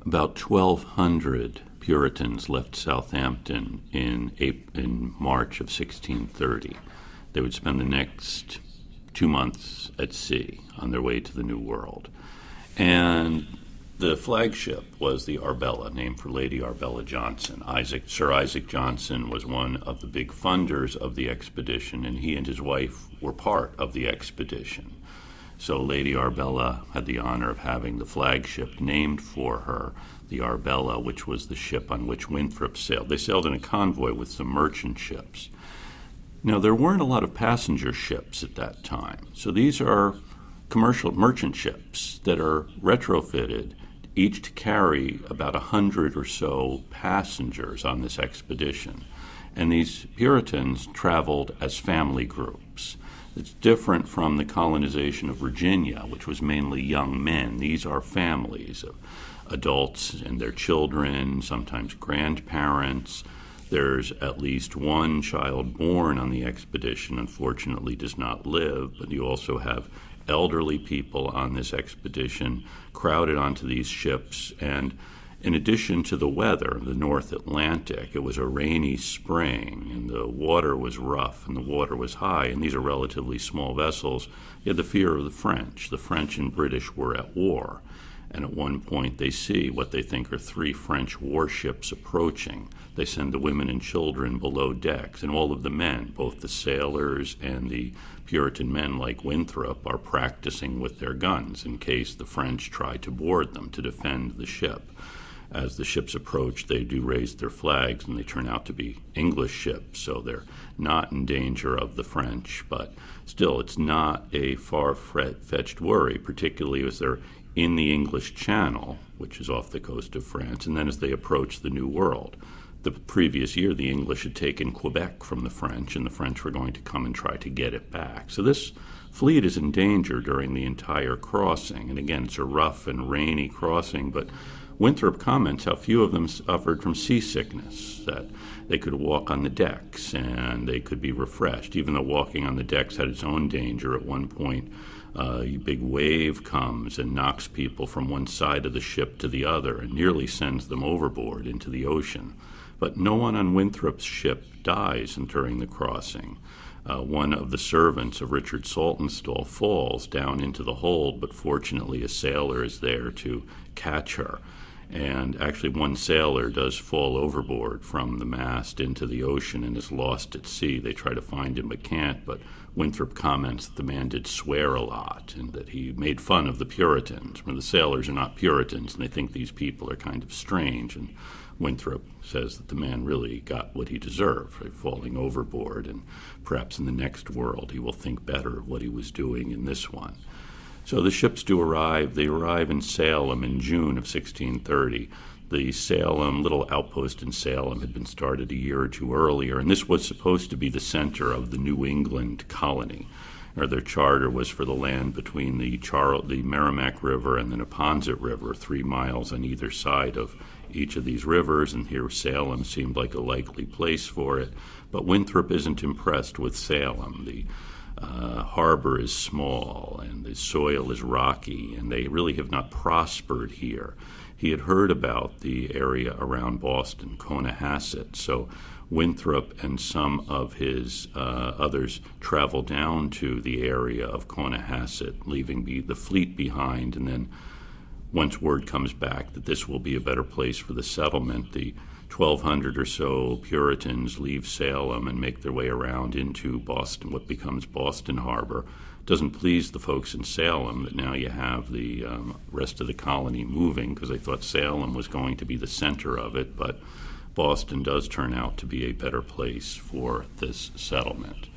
About 1,200 Puritans left Southampton in March of 1630. They would spend the next 2 months at sea on their way to the New World. And the flagship was the Arbella, named for Lady Arbella Johnson. Sir Isaac Johnson was one of the big funders of the expedition, and he and his wife were part of the expedition. So Lady Arbella had the honor of having the flagship named for her, the Arbella, which was the ship on which Winthrop sailed. They sailed in a convoy with some merchant ships. Now, there weren't a lot of passenger ships at that time. So these are commercial merchant ships that are retrofitted, each to carry about 100 or so passengers on this expedition. And these Puritans traveled as family groups. It's different from the colonization of Virginia, which was mainly young men. These are families of adults and their children, sometimes grandparents. There's at least one child born on the expedition, unfortunately does not live, but you also have elderly people on this expedition crowded onto these ships. And in addition to the weather, the North Atlantic, it was a rainy spring, and the water was rough, and the water was high, and these are relatively small vessels. You had the fear of the French. The French and British were at war, and at one point they see what they think are 3 French warships approaching. They send the women and children below decks, and all of the men, both the sailors and the Puritan men like Winthrop, are practicing with their guns in case the French try to board them to defend the ship. As the ships approach, they do raise their flags, and they turn out to be English ships, so they're not in danger of the French. But still, it's not a far-fetched worry, particularly as they're in the English Channel, which is off the coast of France, and then as they approach the New World. The previous year, the English had taken Quebec from the French, and the French were going to come and try to get it back. So this fleet is in danger during the entire crossing. And again, it's a rough and rainy crossing, but Winthrop comments how few of them suffered from seasickness, that they could walk on the decks and they could be refreshed, even though walking on the decks had its own danger. At one point, a big wave comes and knocks people from one side of the ship to the other and nearly sends them overboard into the ocean. But no one on Winthrop's ship dies during the crossing. One of the servants of Richard Saltonstall falls down into the hold, but fortunately a sailor is there to catch her. And actually one sailor does fall overboard from the mast into the ocean and is lost at sea. They try to find him but can't, but Winthrop comments that the man did swear a lot and that he made fun of the Puritans. When the sailors are not Puritans and they think these people are kind of strange, and Winthrop says that the man really got what he deserved for falling overboard, and perhaps in the next world he will think better of what he was doing in this one. So the ships do arrive. They arrive in Salem in June of 1630. The Salem, little outpost in Salem, had been started a year or two earlier, and this was supposed to be the center of the New England colony. Or their charter was for the land between the Merrimack River and the Neponset River, 3 miles on either side of each of these rivers, and here Salem seemed like a likely place for it. But Winthrop isn't impressed with Salem. The harbor is small, and the soil is rocky, and they really have not prospered here. He had heard about the area around Boston, Cohasset, so Winthrop and some of his others travel down to the area of Cohasset, leaving the fleet behind, and then once word comes back that this will be a better place for the settlement, the 1,200 or so Puritans leave Salem and make their way around into Boston, what becomes Boston Harbor. Doesn't please the folks in Salem that now you have the rest of the colony moving, because they thought Salem was going to be the center of it, but Boston does turn out to be a better place for this settlement.